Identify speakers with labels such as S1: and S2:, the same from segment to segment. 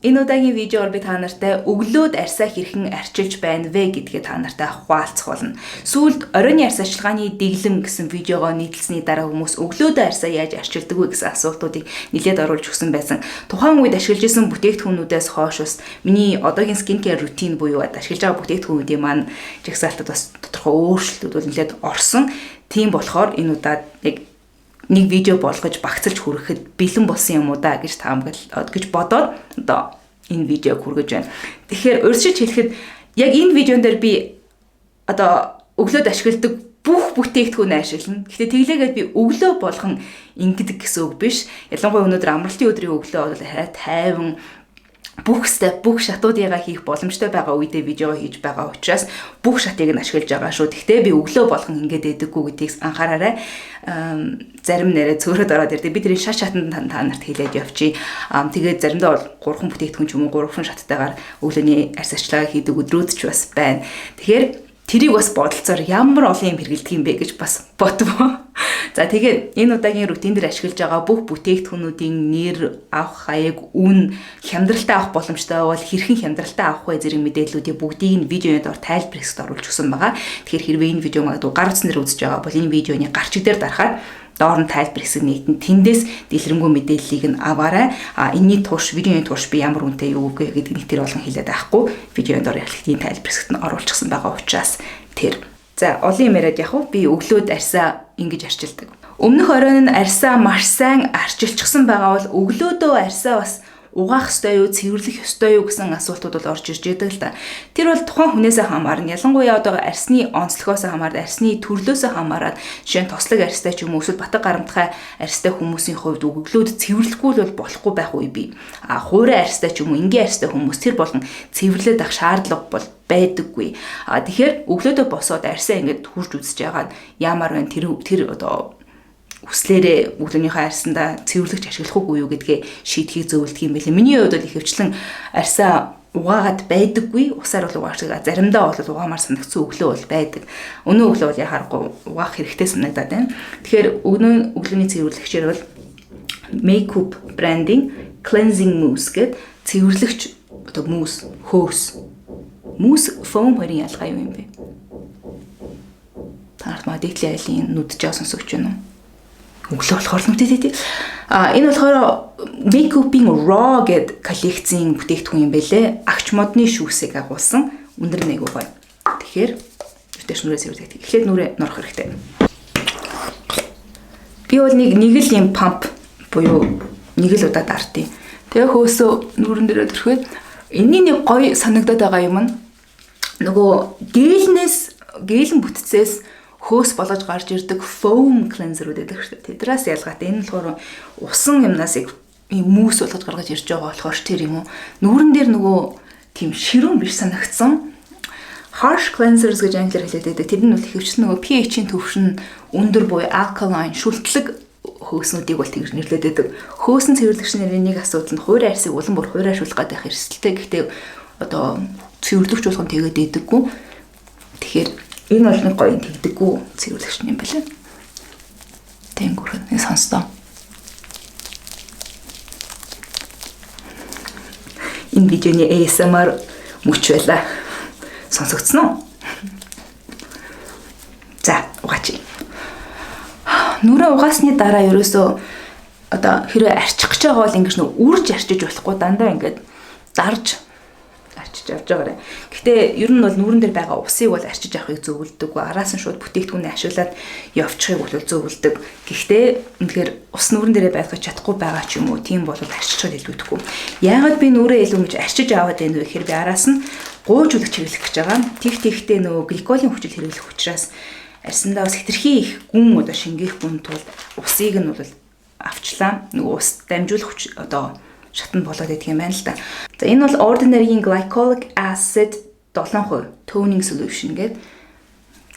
S1: Энэ удаагийн видеоор би та нартай өглөөд арьсаа хэрхэн арчилж байна вэ гэдгээ та нартай хуваалцах болно. Сүүлд оройн арьс арчилгааны дэглэм гэсэн видеогоо нийтлсэний дараа хүмүүс өглөөд арьсаа яаж арчилдаг вэ гэсэн асуултуудыг нэлээд оруулж өгсөн байсан. Тухайн үед ашиглаж исэн бүтээгдэхүүнүүдээс хойш бас миний одоогийн skincare routine буюу ашиглаж байгаа бүтээгдэхүүнүүдийн маань жагсаалтад бас тодорхой өөрчлөлтүүд бол нэлээд орсон. Тийм болохоор энэ удаад яг нэг видео болгож багцалж хүрэхэд бэлэн болсон юм уу да гэж гэж бодоод одоо энэ видеог хүргэж байна. Тэгэхээр өөрөөр хэлэхэд яг энэ видеон дээр би одоо өглөөд ашигладаг бүх бүтээгдэхүүнээ ашиглана. Гэхдээ тэглээгээд би өглөө болгон ингэдэг гэсэн үг биш. Ялангуяа өнөөдөр амралтын өдрийн өглөө бол тайван бүх шатуудыгаа хийх боломжтой байгаа үедээ видео хийж байгаа учраас бүх шатыг нь ашиглаж байгаа шүү. Гэхдээ би өглөө болгон ингэж яддаггүй гэдгийг анхаараарай. Зарим нэрээ цөөрөд ороод ирдэг. Би тэрийн шатанд та нарт хэлээд явчих. Тэгээд заримдаа бол 3 бүтээгдэхүүн ч юм уу 3 шаттайгаар өглөөний арьс арчилгаа хийдэг өдрүүд ч бас байна. Тэгэхээр тэрийг бас бодолцоор ямар олон юм хэрэгэлдэг юм бэ гэж бас бодвоо. За тэгээд энэ удаагийн рутин дээр ашиглаж байгаа бүх бүтээгдэхүүнүүдийн нэр, авах хаяг, үн, хямдралтай авах боломжтой бол хэрхэн хямдралтай авах вэ зэрэг мэдээллүүдийг бүгдийг нь видеоны доор тайлбар хэсэгт оруулж өгсөн байгаа. Тэгэхээр хэрвээ энэ видеог гар утсан дээр үзэж байгаа бол энэ видеоны гарч дээр дарахаар доор нь тайлбар хэсэг нэгтэн тэндээс дэлгэрэнгүй мэдээллийг нь аваарай. Энэний турш, видеоны турш би ямар үнэтэй юу вэ гэдэг нэг тэр болгон хэлээд байхгүй. Видеоны доор яг тийм тайлбар хэсэгт нь оруулчихсан байгаа учраас тэр. За олон юм яриад яг би өглөөд арьсаа ингэж арчилдаг. Өмнөх оройн нь арьсаа маш сайн арчилчихсан байгаа бол өглөөдөө арьсаа бас угаах ёстой юу, цэвэрлэх ёстой юу гэсэн асуултууд бол орж ирж байдаг л да. Тэр бол тухайн хүнээсээ хамаарна. Ялангуяа одоо арьсны онцлогоос хамаарна, арьсны төрлөөс хамаарат жишээ нь тослог арьстай ч юм уу эсвэл батг гарамтгай арьстай хүмүүсийн хувьд өглөөд цэвэрлэхгүй бол болохгүй байх үе бий. Хуурай арьстай ч юм уу энгийн арьстай хүмүүс тэр болгон цэвэрлээд авах шаардлага бол байдаггүй. Тэгэхээр өглөөдөө босоод арьсаа ингэж хурж үзэж байгаа нь ямар вэ тэр одоо хүслээрээ өглөөнийхөө арьсандаа цэвэрлэгч ашиглах уу гэдгээ шийдэхийг зөвлөдөг юм байлээ. Миний хувьд бол ихэвчлэн арьсаа угаагаад байдаггүй. Усаар бол угаачдаг. Заримдаа бол угаамаар санагдсан өглөө бол байдаг. Өнөө өглөө бол яхааргүй угаах хэрэгтэй санагдаад байна. Тэгэхээр өглөөний цэвэрлэгчээр бол Makeup branding cleansing mousse гэдэг цэвэрлэгч одоо мousse, хөөс. Мousse foam хоёрын ялгаа юу юм бэ? Танарт маа дээдлийн айлын нүдж байгаа сонсогч байна уу? Өглөө болохоор нүдэд. Энэ болохоор Makeup-ийн Raw гэдэг коллекцийн бүтээгдэхүүн юм байлээ. Агч модны шүүсийг агуулсан. Өндөр нэг гоё. Тэгэхээр өвдөж нүрээ цэвэрлэх. Эхлээд нүрээ норох хэрэгтэй. Би бол нэг л юм памп буюу нэг л удаа дартыг. Тэгээ хөөсөө нүрэн дээрээ төрхөөд энэний нэг гоё санагдаад байгаа юм нь нөгөө гээлэн бүтцээс хөөс болгож гарч ирдэг foam cleanser гэдэг шүү дээ. Тэдраас ялгаатай энэ болохоор усан юмнаас ийм мүүс болгож гаргаж ирж байгаа болохоор тэр юм уу. Нүүрэн дээр нөгөө тийм ширүүн биш санагдсан. Harsh cleansers гэж англиар хэлээд байдаг. Тэр нь бол ихэвчлэн нөгөө pH-ийн түвшин өндөр буюу alkaline шүлтлэг хөөснүүдийг бол тэгж нэрлэдэг байдаг. Хөөсөн цэвэрлэгчний нэг асуудал нь хуурай арьсыг улам бүр хуурайшуулах гэдэг хэрсэлтэй. Гэхдээ одоо цэвэрлэгч болгон тэгээд идэггүй. Тэгэхээр энэ бол нэг гоё тэгдэггүй цэвэрлэгч юм байна. Тэнгүүрхэн энэ сонстоо. Энэ видеоны ASMR мөч байла. Сонсогдсон уу? За, угаач. Нүрээ угаасны дараа ерөөсөө одоо хэрвээ арчих гэж байгаа бол ингэж нөө үрж арчиж болохгүй дандаа ингэж дарж арчиж явж байгаарэ. Гэхдээ ер нь бол нүүрэн дээр байгаа усыг бол арчиж авахыг зөвлөдөг. Араас нь шууд бүтээгдэхүүнээ ашиглаад явчихыг бол зөвлөдөг. Гэхдээ үнэхээр ус нүүрэн дээрээ байх чадахгүй байгаа ч юм уу тийм бол арчиж хэлбэдэхгүй. Яагаад би нүрээ илүү ингэж арчиж аваад байна вэ гэхээр би араас нь гуйжуулах хэрэглэх гэж байгаа. Тэгтээ нөгөө гликолийн хүчил хэрэглэх учраас арьсандаа бас хэтэрхий их гүн одоо шингээх гүн тул усыг нь бол авчлаа. Нөгөө ус дамжуулах хүч одоо шатнд болоод идэх юм байна л да. За энэ бол Ordinary-ийн glycolic acid 7% toning solution гэдэг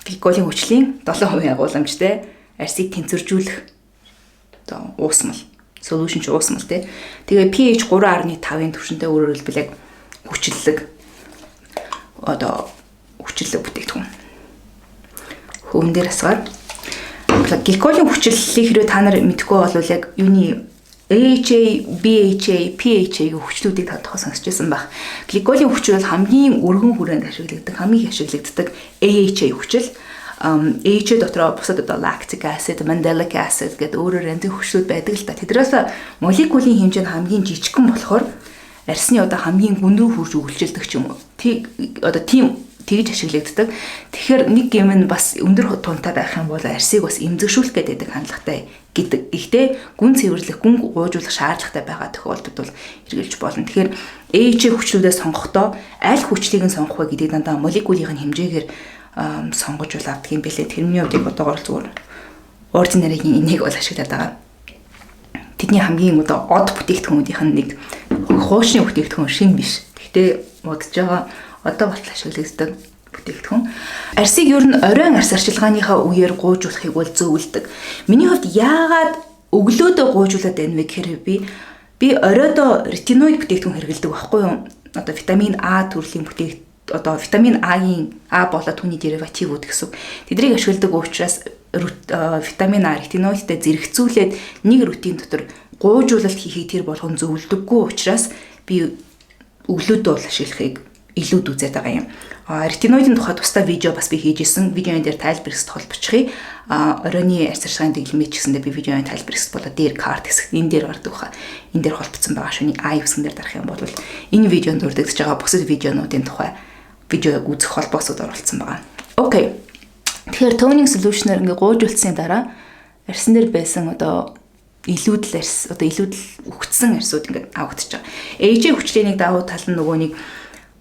S1: гликолийн хүчлийн 7% агуулмжтай арьсыг тэнцвэржүүлэх одоо уусмал solution ч уусмал тий. Тэгээ pH 3.5-ын түвшинтэй өөрөөр хэлбэл яг хүчлэлэг одоо хүчлэлэг бүтээгдэхүүн. Хөвөн дээр асгаад гликолийн хүчлэлийг хэрвээ та нар мэдэхгүй бол яг юуны AHA, BHA, PHA-г хүчлүүдийг та тухайн сонсч байсан баг. Гликолийн хүчил бол хамгийн өргөн хүрээнд ашиглагддаг, хамгийн их ашиглагддаг AHA хүчил. AHA дотроо бусад одоо lactic acid, mandelic acid гэдэг өөрөөр янзын хүчлүүд байдаг л та. Тэднээс молекулын хэмжээ нь хамгийн жижигхэн болохоор арсны одоо хамгийн гүн рүү хурж өгүүлжэлдэг ч юм уу. Одоо тийм тэгж ашиглагддаг. Тэгэхээр нэг юм нь бас өндөр тунтай байх юм бол арсыг бас эмзэгшүүлэх гэдэг хандлагатай гэдэг. Гэхдээ гүн цэвэрлэх, гүн гуйжуулах шаардлагатай байгаа тохиолдолд бол хэрэгжилж болно. Тэгэхээр AHA хүчлүүдээ сонгохдоо аль хүчлийг нь сонгох вэ гэдэг дандаа молекулын хэмжээгээр сонгож авдаг юм билээ. Тэрний хувьд одоогоор зүгээр ординаригийн энийг бол ашиглаад байгаа. Тэдний хамгийн одоо од бүтээгдэхүүнүүдийнх нь нэг хуучны бүтээгдэхүүн шин биш. Гэхдээ удаж байгаа одоо болтол ашиглагддаг бүтээгдэхүүн. Арсыг ер нь оройн арс арчилгааныхаа үеэр гуйжуулахыг бол зөвлөдөг. Миний хувьд яагаад өглөөдөө гуйжуулаад байна вэ гэхээр би оройдоо ретиноид бүтээгдэхүүн хэрэглэдэг байхгүй юу? Одоо витамин А төрлийн одоо витамин А-гийн А болоод түүний деривативууд гэсэн. Тэднийг ашигладаг учраас витамин А ретиноидтэй зэрэгцүүлээд нэг рутин дотор гуйжуулалт хийхийг тэр болгон зөвлөдөггүй учраас би өглөөдөө бол ашиглахыг илүүд үзээд байгаа юм. Ретиноидын тухай тусдаа видео бас би хийж исэн. Видеоны дээр тайлбар хэсэгт холбочихъя. Оройны арс арчилгааны дэглэмээ ч гэсэндээ би видеоны тайлбар хэсэгт болоо дээр карт хэсэг энэ дээр гардаг хаа. Энэ дээр холбогдсон байгаа шүний I хэсгэн дээр дарах юм бол энэ видеонд дурддагч байгаа бусад видеонуудын тухай видеог үзэх холбоосод оруулсан байгаа. Окей. Тэгэхээр toning solution-аар ингээ гуйжуулсны дараа арсан дээр байсан одоо илүүдл арс одоо илүүдл үхсэн арсууд ингээ авагдаж байгаа. AHA хүчлийн нэг давуу тал нь нөгөө нэг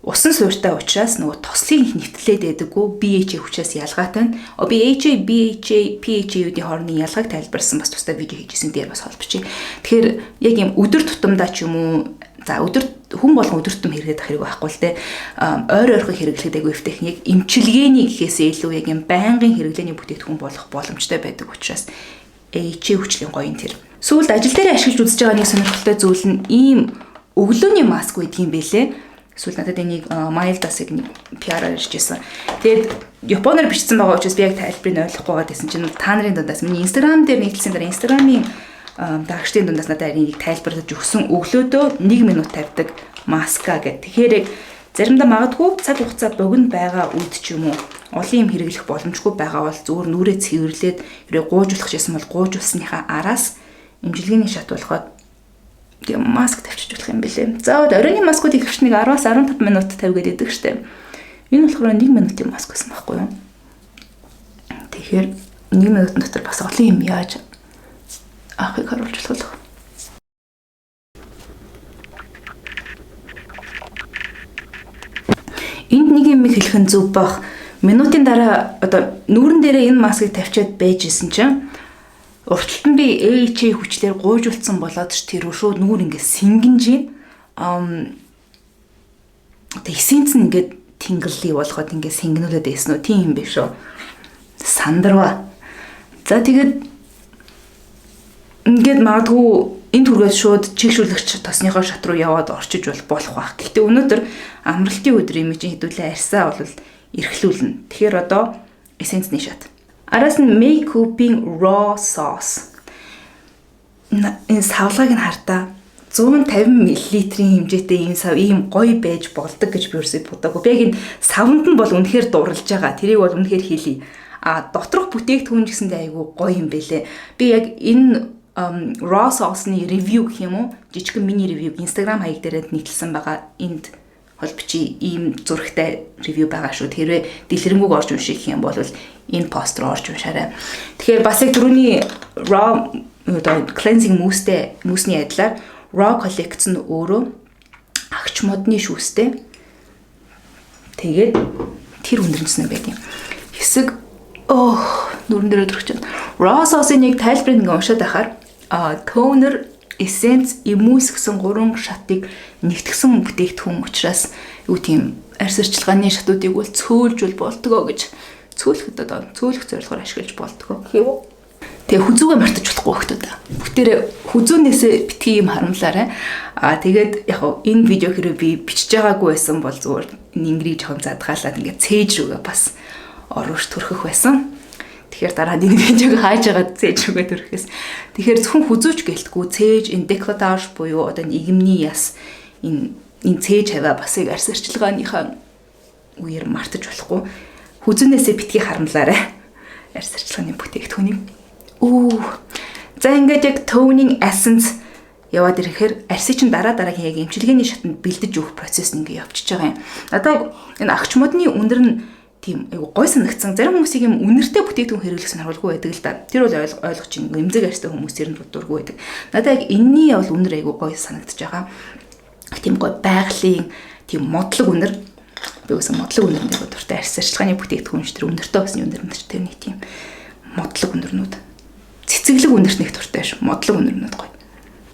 S1: усан суурьтай учраас нөгөө тослын нэвтлээд байдаггүй BHA хүчээс ялгаатай нь. Би AHA, BHA, PHA-ийн хоорондын ялгааг тайлбарсан бас тусдаа видео хийжсэн дээр бас холбочих. Тэгэхээр яг юм өдөр тутамдаа ч юм уу за өдөр хүн болгон өдөр тутам хэрэглээд ах хэрэг байхгүй л те. Ойр ойрхон хэрэглэхэд айгүй техник эмчилгээний гэхээсээ илүү яг юм байнгын хэрэглээний бүтээгдэхүүн болох боломжтой байдаг учраас AHA хүчлийн гоё юм тэр. Сүүлд ажил дээр ашиглаж үзэж байгаа нэг сонирхолтой зүйл нь ийм өглөөний маск байдаг юм бэлээ. Сүүл надад энийг Mild-аас нэг PR-аар иржсэн. Тэгээд Японоор бичсэн байгаа учраас би яг тайлбарыг ойлгохгүй байгаа гэсэн чинь та нарын дундаас миний Instagram дээр нийтлсэн дараа Instagram-ийн дагчдын дундаас надад энийг тайлбарлаж өгсөн өглөөдөө 1 минут тавьдаг маска гэх. Тэгэхээр заримдаа магадгүй цаг хугацаа богино байгаа үед ч юм уу олон юм хэрэглэх боломжгүй байгаа бол зүгээр нүрээ цэвэрлээд ерөө гуйжуулах гэсэн бол гуйжуулсныхаа араас эмчилгээний шат болоход тийм маск тавьчих болох юм билээ. За оройны маскуудыг хөвч нэг 10-аас 15 минут тавьгээд идэг штеп. Энэ болохоор 1 минутын маск гэсэн байхгүй юу? Тэгэхээр 1 минутын дотор бас олон юм яаж ахыг харуулж болох. Энд нэг юм хэлэх нь зөв бах. Минутын дараа одоо нүүрэн дээрээ энэ маскыг тавьчаад байж исэн чинь урталт нь би AHA хүчлээр гуйжуулсан болоод ч тэр шууд нүүр ингээд сэнгэнж эсэнц нь ингээд тэнгэллий болоход ингээд сэнгэнүүлээд байсан уу тийм юм биш үү? Сандарва. За тэгээд ингээд магадгүй энэ түргээс шууд чигшүүлэгч тосныхоо шат руу яваад орчиж болох байх. Гэхдээ өнөөдөр амралтын өдөр юм чинь хэдүүлээ арьсаа бол эрхлүүлнэ. Тэгэхээр одоо эсенцний шат. Араас нь make cooking raw sauce. Энэ савлагыг нь хартаа 150 мл-ийн хэмжээтэй ийм гоё байж болдог гэж би өөрсдөө бодоагүй. Би яг энэ савнд нь бол үнэхээр дурлж байгаа. Тэрийг бол үнэхээр хэлье. Доторх бүтээгдэхүүн гэсэндээ айгүй гоё юм бэлээ. Би яг энэ raw sauce-ны review гэх юм уу? Жижигхэн мини review Instagram хаяг дээрээ нийтлсэн байгаа. Энд холбочи ийм зурагтай ревю байгаа шүү. Тэрвээ дэлгэрэнгүй орж унших юм бол энэ пост руу орж уншаарай. Тэгэхээр бас яг түрүүний raw cleansing мөсний адилаар raw collect нь өөрөө агч модны шүүстэй. Тэгээд тэр хүндрэмжсэн байт юм. Хэсэг нүрэн дээр өдрөгч. Raw sauce-ыг нэг тайлбарыг ингээ уншаад байхаар toner эссенц, эмүүс гэсэн 3 шатыг нэгтгсэн бүтээгдэхүүн учраас юу тийм арьс арчилгааны шатуудыг бол цөөлжүүл болдгоо гэж цөөлөхөд одоо цөөлөх зорилгоор ашиглаж болдгоо гэв. Тэгээ хүзүүгээ мартаж болохгүй хөхтүүд. Бүгдээрээ хүзүүнээсээ битгий юм харамлаарай. Тэгээд яг энэ видео хэрэг би бичиж байгаагүй байсан бол зүгээр ингэрийг жоохон задгаалаад ингээд цээж рүүгээ бас оруулж төрхөх байсан. Тэгэхээр дараа нь энэ видеог хааж байгаа цээж өгөөд өрөхөөс. Тэгэхээр зөвхөн хүзүүч гэлтгүй цээж энэ décolletage буюу одоо игэмний яс энэ цээж хаваа бас яг арьс арчилгааныхаа үеэр мартаж болохгүй. Хүзүүнээсээ битгий харамлаарай. Арьс арчилгааны бүтээгдэхүүнийг. За ингээд яг toning essence яваад ирэхээр арьсыг чинь дараагийн яг эмчилгээний шатанд бэлдэж өгөх процесс ингээд явчихж байгаа юм. Надад энэ агч модны үнэр нь тийм айгу гой санагдсан. Зарим хүмүүсийг юм үнэртэй бүтээгдэхүүн хэрэглэсэн харуулгүй байдаг л да. Тэр бол ойлгож чинь эмзэг арьстай хүмүүс ер нь дурггүй байдаг. Надад яг энэний бол үнэр айгу гой санагдаж байгаа. Тийм гой байгалийн тийм модлог үнэр. Би үсэн модлог үнэрнээ дуртай арьс арчилгааны бүтээгдэхүүн ч тэр үнэртэй басны үнэр нь тэр нэг тийм модлог үнэрнүүд. Цэцэглэг үнэрт нэг дуртай ш. Модлог үнэрнүүд гоё.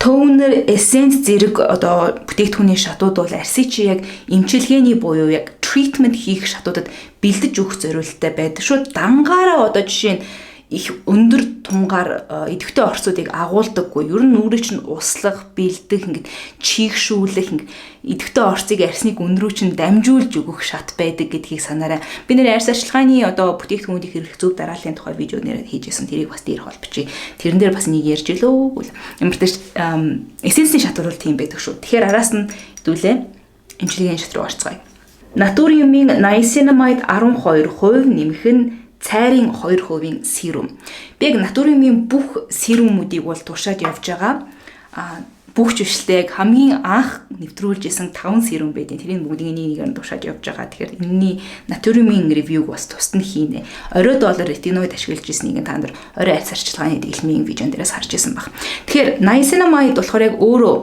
S1: Toner, essence зэрэг одоо бүтээгдэхүүний шатууд бол арьсыг чи яг эмчилгээний буюу яг treatment хийх шатуудад бэлдэж өгөх зорилттой байдаг шүү. Дангаараа одоо жишээ нь их өндөр тунгаар идэвхтэй орцуудыг агуулдаггүй. Ер нь нүрийг чинь услах, бэлдэх, ингээд чийгшүүлэх, ингээд идэвхтэй орцыг арьсны гүн рүү чинь дамжуулж өгөх шат байдаг гэдгийг санаарай. Би нэр арьс арчилгааны одоо бүтээгдэхүүнийг хэрэглэх зөв дарааллын тухай видео нэр хийжсэн. Тэрийг бас дээр холбочих. Тэрэн дээр бас нэг ярьж илөө. Ямар ч эссенсийн шатууд бол тийм байдаг шүү. Тэгэхээр араас нь хэдүүлээ эмчилгээний шат руу орцгоё. Натуриумын niacinamide 12% нэмэх нь цайрын 2% серум. Би яг натуриумын бүх серумуудыг бол туршаад явж байгаа. Бүх жишэлтэй яг хамгийн анх нэвтрүүлж исэн 5 серум байдیں۔ Тэрийн бүгдийг нэгээр нь туршаад явж байгаа. Тэгэхээр энэний натуриумын ревюг бас тусад нь хийнэ. Орой доллар ретиноид ашиглаж ирснийг та нар орой арьс арчилгааны дэглэмийн видеон дээрээс харж исэн баг. Тэгэхээр niacinamide болохоор яг өөрөө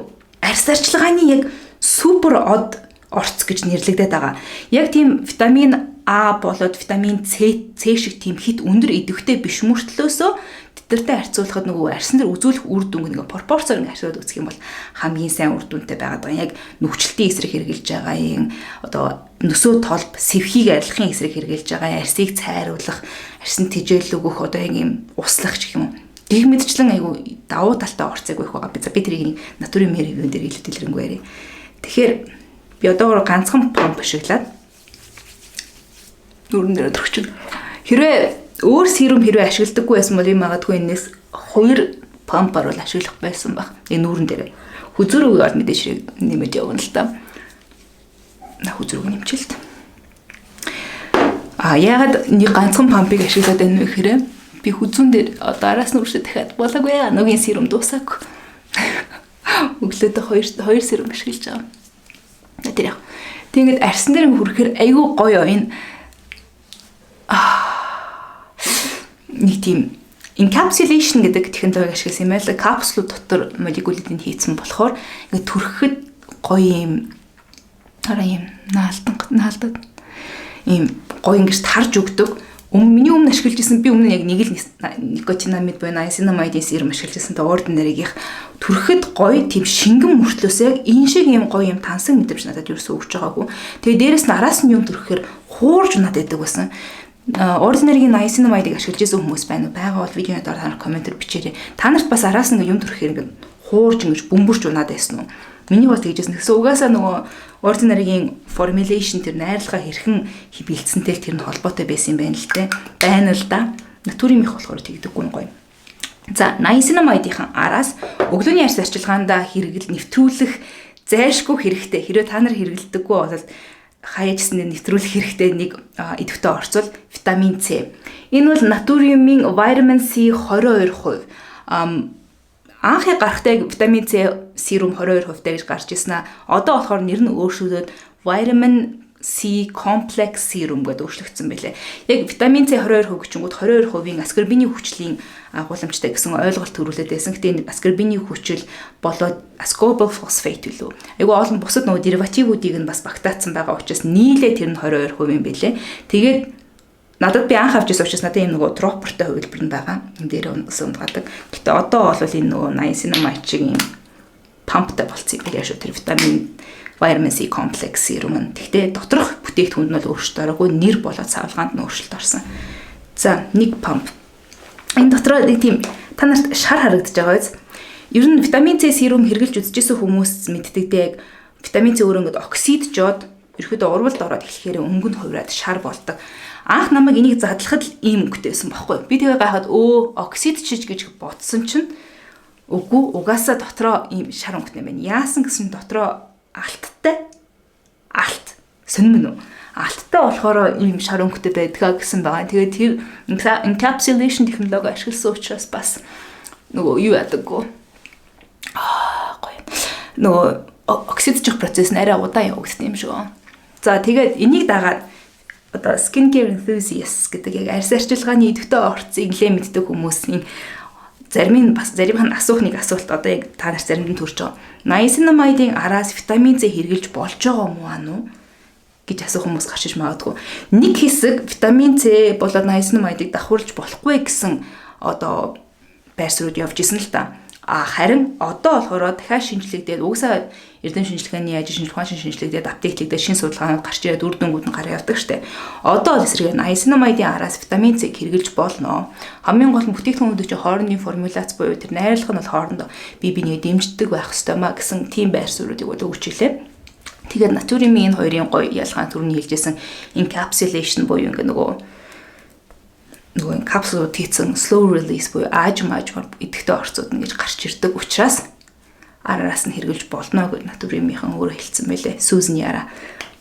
S1: арьс арчилгааны яг супер од орц гэж нэрлэгдээд байгаа. Яг тийм витамин А болоод витамин С шиг тийм хит өндөр идэвхтэй биш мөртлөөсөө тэдэртэй харьцуулахад нөгөө арьсан дээр үзүүлэх үр дүнг нэг пропорцоор ингэ харьцуулаад үзэх юм бол хамгийн сайн үр дүнтэй байгаад байгаа. Яг нөхцөлтийн эсрэг хэрэгжилж байгаа юм. Одоо нөсөө толб сэвхийг арилгахын эсрэг хэрэгжилж байгаа. Арьсыг цайруулах, арьсан тэжээл өгөх одоо юм услах гэх юм уу. Гэх мэтчлэн айгу давуу талтай орцыг өгөх байгаа. Би тэрийг натуриумын ревю дээр илүү дэлгэрэнгүй яриа. Тэгэхээр би одоогоор ганцхан помп ашиглаад дөрөн дээр төрчих. Хэрвээ өөр серум хэрвээ ашигладаггүй байсан бол магадгүй энэс 2 помпаар бол ашиглах байсан баг. Энэ нүүрэн дээр хүзүүрийг бол мэдээж нэмээд явна л та. Хүзүүрийг нэмчихэл та. Яагаад нэг ганцхан помпыг ашиглаад байна вэ гэхээр би хүзүүн дээр араас нь үршээ дахиад болоогүй. Ногийн серум дуусаагүй. Өглөөдөө 2 серум ашиглаж байгаа. Тэр яг. Тэгээд арьсан дээр хүрэхээр айгүй гоё энэ нэг тийм encapsulation гэдэг технологи ашигласан юм байл. Капсулууд дотор молекулуудыг хийцэн болохоор ингээд түрхэхэд гоё юм юм наалдаад ийм гоё ингэж тарж өгдөг. Миний өмнө ашиглаж исэн би өмнө яг нэг л никотинамид буюу niacinamide серум ашиглаж исэн та ordinary-ийнх түрхэхэд гоё тийм шингэн мөртлөөс яг энэ шиг юм гоё юм тансан мэдрэмж надад ерөөсөө өгч байгаагүй. Тэгээ дээрэс нь араас нь юм түрхэхээр хуурж надад байдаг байсан. Ordinary-ийн niacinamide-ыг ашиглаж исэн хүмүүс байна уу? Байгаа бол видеоны доор та нар комментээр бичээрэй. Та нарт бас араас нь юм түрхэхээр ингэ хуурж ингэж бөмбөрч унаад байсан уу? Миний бас тэгжсэн. Тэгсэн угаасаа нөгөө ordinary-ийн formulation тэр найрлага хэрхэн бэлдсэнтэй тэр нь холбоотой байсан юм байна л те. Байна л да. Натуриумынх болохоор тэгдэггүй гоё. За, niacinamide-ийн араас өглөөний арьс арчилгаанд нэвтрүүлэх зайлшгүй хэрэгтэй. Хэрвээ та нар хэрэглэдэггүй бол хаяажсны нэвтрүүлэх хэрэгтэй нэг идэвхтэй орцвол витамин С. Энэ бол натуриумын vitamin C 22%. Анхны гарахтай витамин С серум 22% гэж гарч ирсэн. Одоо болохоор нэр нь өөрчлөгдөд vitamin C complex serum гэдээ өөрчлөгдсөн байлээ. Яг витамин С 22% гिचэнгүүд 22%-ийн аскорбиний хүчлийн агуулмжтай гэсэн ойлголт төрүүлээд байсан. Гэтэ энэ аскорбиний хүчил болоод ascorbyl phosphate билүү. Айгу олон бусад нөгөө деривативуудыг нь бас багтаацсан байгаа учраас нийлээ тэр нь 22% юм байлээ. Тэгээд надад би анх авч ирсэн учраас надад ийм нөгөө тропортой хувилбар нь байгаа. Энэ дээр ундгадаг. Гэтэ одоо бол энэ нөгөө niacinamide шиг ийм памптай болцсон юм байна шүү. Тэр vitamin C complex serum нь. Гэхдээ доторх бүтээгдэхүүнд нь бол өөрчлөлт ороогүй, нэр болоод савлгаанд нь өөрчлөлт орсон. За, нэг памп. Энэ дотроо нэг тийм та нарт шар харагдаж байгаа биз? Ер нь витамин С серум хэрэглэж үзчихсэн хүмүүс мэддэг дээ. Витамин С өөрөө ингээд оксид жоод ерөөдөө урвалд ороод эхлэхээр өнгөнд хувираад шар болдог. Анх намайг энийг задлахад л ийм өнгөтэйсэн байхгүй. Би тэгээ гайхаад оксид чиж гэж бодсон чинь үгүй угаасаа дотроо ийм шар өнгөтэй байна. Яасан гэсэн дотроо алттай. Алт. Сонирм нь. Алттай болохоор ийм шар өнгөтэй байдгаа гэсэн байгаа. Тэгээд тэр encapsulation технологи ашигласан учраас бас нөгөө юу ядаггүй. Гоё. Нөгөө оксидчих процесс нь арай удаан явагдсан юм шиг. За тэгээд энийг дагаад одоо skincare enthusiasts гэдэг яг арьс арчилгааны идэвхтэй орцыг нэлээд мэддэг хүмүүсийн зарим нь асуух нэг асуулт одоо яг та нар заримд нь төрж байгаа. Niacinamide-ийн араас витамин C хэрглэж болж байгаа мó аа гэж асуух хүмүүс гарч иж магадгүй. Нэг хэсэг витамин C болоод niacinamide-ыг давхуулж болохгүй гэсэн одоо байр суурьд явж исэн л та. Харин одоо болохоор дахиад шинжилэгдээд угсаа эрдэм шинжилгээний ажил ухаан шинжилэгдээд апдейтлэгдээд шин судалгаанууд гарч ирээд үр дүнгууд нь гараа явдаг штеп. Одоо эсрэгээр niacinamide-ийн араас витамин C хэрглэж болно. Хамгийн гол нь бүтээгдэхүүнүүд чинь хоорондын формуляц буюу тэр найрлах нь бол хоорондоо бие биенийг дэмждэг байх ёстой маа гэсэн тийм байр суурьдыг бол өгч илээ. Тэгээд Naturium-ийн энэ хоёрын гоё ялгаан түрүүний хэлжсэн encapsulation буюу нөгөө капсулууд хийсэн slow release буюу аажмаар идэвхтэй орцууд нь гэж гарч ирдэг учраас араас нь хэрглэж болно гэж Naturium-ийнхан өөрөө хэлсэн байлээ. Susan Yara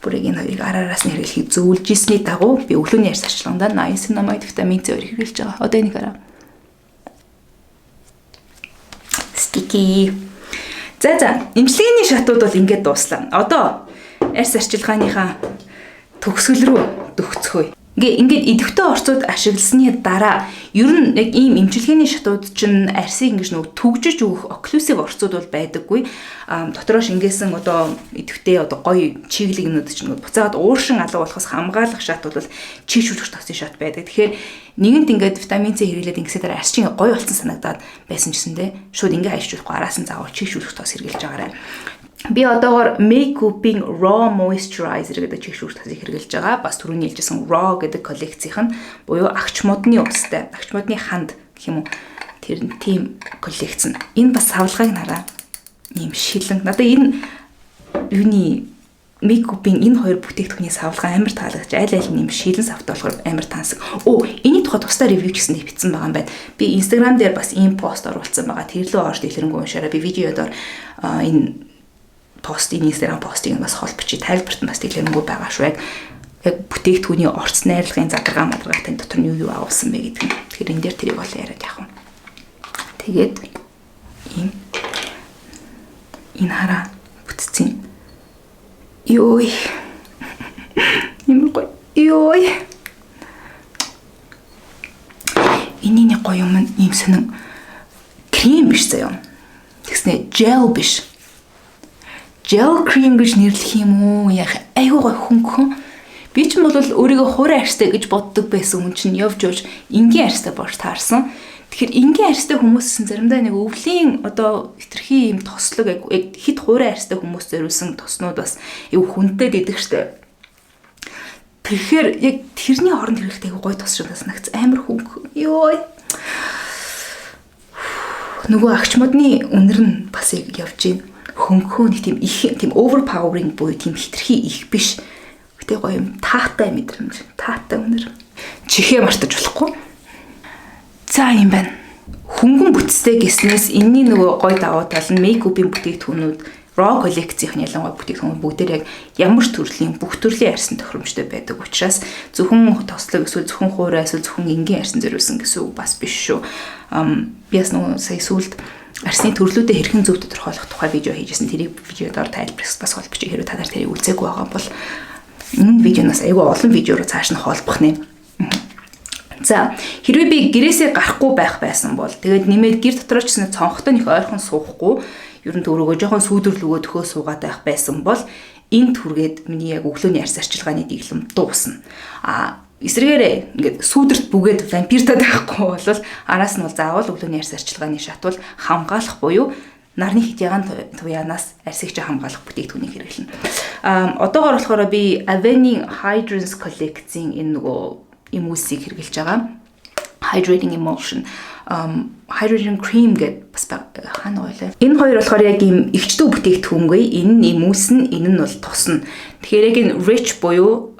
S1: бүрийг энэ хоёрыг араас нь хэрглэхийг зөвлөж ирсний дагуу би өглөөний арьс арчилгаанд niacinamide витамин C хэрглэж байгаа. Одоо энийг хараа. Sticky. За эмчилгээний шатууд бол ингээд дууслаа. Одоо арьс арчилгааныхаа төгсгөл рүү дөхцгөөе. Ингээд идэвхтэй орцууд ашигласны дараа ер нь яг ийм эмчилгээний шатууд чинь арьсыг ингэж нөгөө түгжиж өгөх окклюсив орцууд бол байдаггүй. Дотроо шингээсэн одоо идэвхтэй одоо гоё чиглэг юмнууд чинь буцаагаад ууршин алга болохоос хамгаалах шат бол чийшүүлэх тосын шат байдаг. Тэгэхээр нэгэнт ингээд витамин C хэрэглээд ингэсээр дараа арьс чинь гоё болсон санагдаад байсан гэсэндээ шууд ингээ хайшруулахгүй араас нь заавал чийшүүлэх тос хэрэглэж байгаарай. Би одоогоор Makeup-ийн Raw Moisturizer гэдэг чигшүүрт хасыг хэрэглэж байгаа. Бас түрүүний хэлжсэн Raw гэдэг коллекцийн буюу агч модны устай, агч модны ханд гэх юм уу. Тэр нь тийм коллекц нь. Энэ бас савлгааг нараа. Ийм шилэн. Надад энэ юуны Makeup-ийн энэ хоёр бүтээгдэхүүний савлгаа амар таалагдж аль нь юм шилэн савт болохоор амар таансаг. Эний тухай тусдаа ревю гэсэн бичсэн байгаа юм байна. Би Instagram дээр бас ийм пост оруулсан байгаа. Тэр лөө орж дэлгэрэнгүй уншаараа би видеодоор энэ постын Instagram постыг бас холбочи тайлбарт бас дэлгэрэнгүй байгаа шүү. Яг бүтээгдэхүүний орц найрлагын задаргаа мадаргаатай дотор нь юу агуулсан бэ гэдэг нь. Тэгэхээр энэ дээр тэрийг бол яриад яах вэ? Тэгээд энэ хараа бүтцэн. Йой. Ямар гоё. Йой. Энийний гоё юм ийм сонин крем биш заяа. Тэгснэ gel биш. Gel cream гэж нэрлэх юм уу? Яг айгүй гой хөнгөн. Би ч бол өөрийгөө хуран арьстай гэж боддог байсан хүн чинь явж энгийн арьстай болж таарсан. Тэгэхээр энгийн арьстай хүмүүс заримдаа нэг өвлийн одоо хитрхи юм тослог яг хит хуран арьстай хүмүүс зориулсан тоснууд бас айгүй хүнтэй дэдэг штэ. Тэгэхээр яг тэрний хооронд хэрэгтэй айгүй гой тос шиг санагц амар хөнгөн. Йой. Нөгөө агч модны үнэр нь бас яг явж байна. Хөнгөн тийм их тийм overpowering буюу тийм хитрхи их биш. Гэтэ гоё юм таатай мэдрэмж. Таатай өнөр. Чихээ мартаж болохгүй. За юм байна. Хөнгөн бүтцтэй гэснээс энэний нөгөө гоё давуу тал нь Makeup-ийн бүтээгдэхүүнүүд Raw коллекцийн ялангуяа бүтээгдэхүүн бүгдээр яг ямар ч төрлийн бүх төрлийн арьсан тохиромжтой байдаг учраас зөвхөн тослог эсвэл зөвхөн хуурай эсвэл зөвхөн энгийн арьсан зориулсан гэсэн үг бас биш шүү. Би бас нөгөө сая сүүлд арсны төрлүүдээ хэрхэн зөв тодорхойлох тухай видео хийжсэн. Тэрийг видеодоор тайлбарлах бас холбож хэрвээ та нар тэрийг үзээгүй байгаа бол энэ видеоноос айгүй олон видеороо цааш нь холбох нэ. За хэрвээ би гэрээсээ гарахгүй байх байсан бол тэгээд нэмээд гэр дотроо ч гэсэн цонхтой нэг ойрхон суухгүй ер нь төрөөгөө жоохон сүйдэрлөгөө төхөө суугаад байх байсан бол энд түргээд миний яг өглөөний арьс арчилгааны дэглэм дуусна. Эсрэгээрээ ингээд сүүдэрт бүгээд вампиртад байхгүй бол араас нь бол заавал өглөөний арьс арчилгааны шатвал хамгаалах буюу нарны хитягаан туяанаас арьсыг ч хамгаалах бүтээгдэхүүнийг хэрэглэнэ. Одоогоор болохоор би Avène Hydrance коллекцийн энэ нөгөө эмүүлсийг хэрэглэж байгаа. hydrating emulsion, hydrating cream гэдэг бас хаана байлаа. Энэ хоёр болохоор яг ийм эгчдүү бүтээгдэхүүнгүй. Энэ нь эмүүлс нь, энэ нь бол тус нь. Тэгэхээр яг энэ rich буюу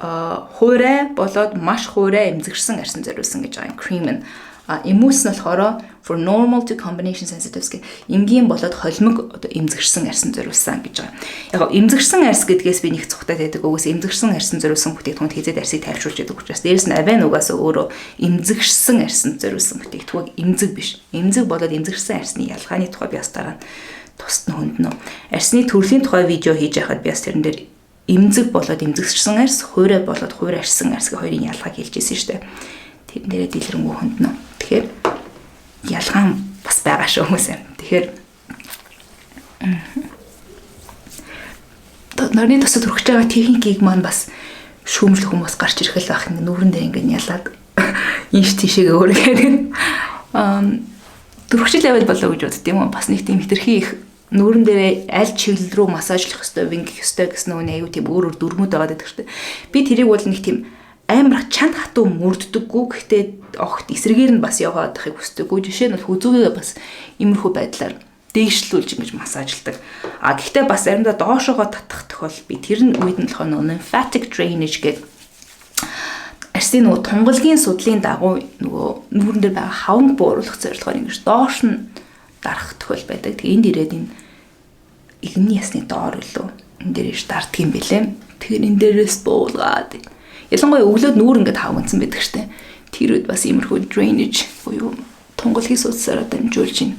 S1: хуурай болоод маш хуурай эмзэгшсэн арьсан зориулсан гэж байгаа юм cream нь. Эмүүлс нь болохоор for normal to combination sensitives гэх энгийн болоод холимог одоо эмзэгшсэн арьсан зориулсан гэж байгаа. Яг эмзэгшсэн арьс гэдгээс би нэг цухтаад байдаг. Угаас эмзэгшсэн арьсан зориулсан бүтээгдэхүүнд хязээд арьсыг тайлшруулж яадаг учраас дээрэс нь авен угаас өөрөө эмзэгшсэн арьсан зориулсан бүтээгдэхүүн эмзэг биш. Эмзэг болоод эмзэгшсэн арьсны ялгааны тухай би бас дараа нь тусад нь хөнднө. Арьсны төрлийн тухай видео хийж байхад би бас тэрэн дээр эмзэг болоод эмзэгшсэн арьс, хуурай болоод хуурай арьсан арьс гэх хоёрын ялгааг хэлж ирсэн шүү дээ. Тэрэн дээрээ дэлгэрэнгүй хөнднө. Тэгэхээр ялгаа бас байгаа шүү хүмүүс юм. Тэгэхээр нарны тосод хүрч байгаа техникийг маань бас шүүмжлэх хүмүүс гарч ирэх л байх. Нүүрэн дээр ингэ ялаад инш тийшээгээ өөргөө дөрвөгчл левел болоо гэж бодд юм уу? Бас нэг тийм хитрхи их нүүрэн дээрээ аль чиглэл рүү массажлах ёстой, вингэх ёстой гэсэн нэг аюу тийм өөр дүрмүүд байгаа гэдэг чинь. Би тэрийг бол нэг тийм амар чанд хатуу мөрддөггүй. Гэхдээ огт эсрэгээр нь бас яваад байхыг хүсдэггүй. Жишээ нь бол хүзүүгээ бас иймэрхүү байдлаар дээшлүүлж ингэж массажладаг. Гэхдээ бас заримдаа доошоогоо татах тохиол би тэр нь үед нь болохоор lymphatic drainage гэдэг арьсны нөгөө тунгалгийн судлалын дагуу нөгөө нүүрэн дээр байгаа хаванг бууруулах зорилгоор ингэж доош нь дарах тохиол байдаг. Тэгээ энд ирээд энэ игний ясны доор үлээ. Энд дээр иш дарддаг юм бэлээ. Тэгэхээр энэ дээрээс буулгаад ялангуяа өглөөд нүүр ингээд хавгандсан байдаг штэ. Тэр үед бас иймэрхүү drainage буюу тунгалгийн судасаар дамжуулж ин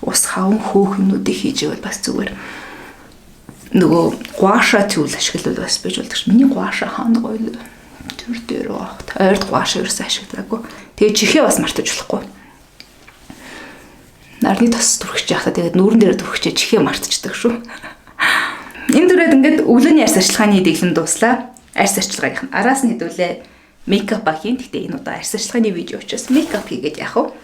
S1: ус хаван хөөх юмнуудыг хийж ивэл бас зүгээр нөгөө гуаша tool ашиглавал бас байж болдог ш. Миний гуаша хаана гоё төр дээр баг. Ойрд гуаша ерөөсөө ашиглаагүй. Тэгээ чихээ бас мартаж болохгүй. Нарны тос түрхэж яхаа тэгээд нүүрэн дээр түрхчээ чихээ мартчихдаг шүү. Энэ дүрээд ингээд өглөөний арьс арчилгааны дэглэм дуслаа. Арьс арчилгааны араас нь хэдүүлээ мейкап хийн. Гэхдээ энэ удаа арьс арчилгааны видео учраас мейкап хийгээд яах вэ?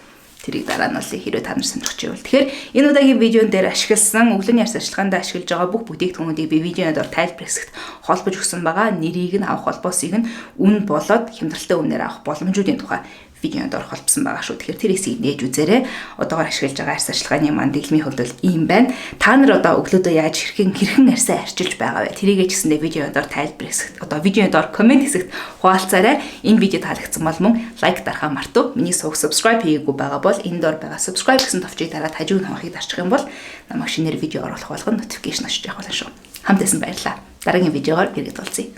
S1: Тэрийг дараа нь бол хэрвээ та нар сонирхож байвал. Тэгэхээр энэ удаагийн видеон дээр ашигласан өглөөний арьс арчилгаанд ашиглаж байгаа бүх бүтээгдэхүүнүүдийг би видеонд тайлбар хэсэгт холбож өгсөн байгаа. Нэрийг нь авах холбоосыг нь үн болоод хямдралтай үнээр авах боломжуудын тухай видеонд холбосон байгаа шүү. Тэгэхээр тэр хэсгийг нээж үзээрэй. Одоогоор ашиглаж байгаа арьс арчилгааны маань дэглэмийн хувьд бол ийм байна. Та нар одоо өглөөдөө яаж хэрхэн арьсаа арчилж байгаа вэ? Тэрийгээ ч гэсэндээ видеонд тайлбар хэсэгт одоо видеонд коммент хэсэгт хуваалцаарай. Энэ видео таалагдсан бол мөн лайк дарахаа мартав. Миний сувг subscribe хийгээгүй байгаа бол энэ доор байгаа subscribe гэсэн товчийг дараад хажууд нь хонхыг дарчих юм бол намайг шинээр видео оруулах болгон notification очиж явах болно шүү. Хамт байсан баярлалаа. Дараагийн видеогоор иргэд уулзъя.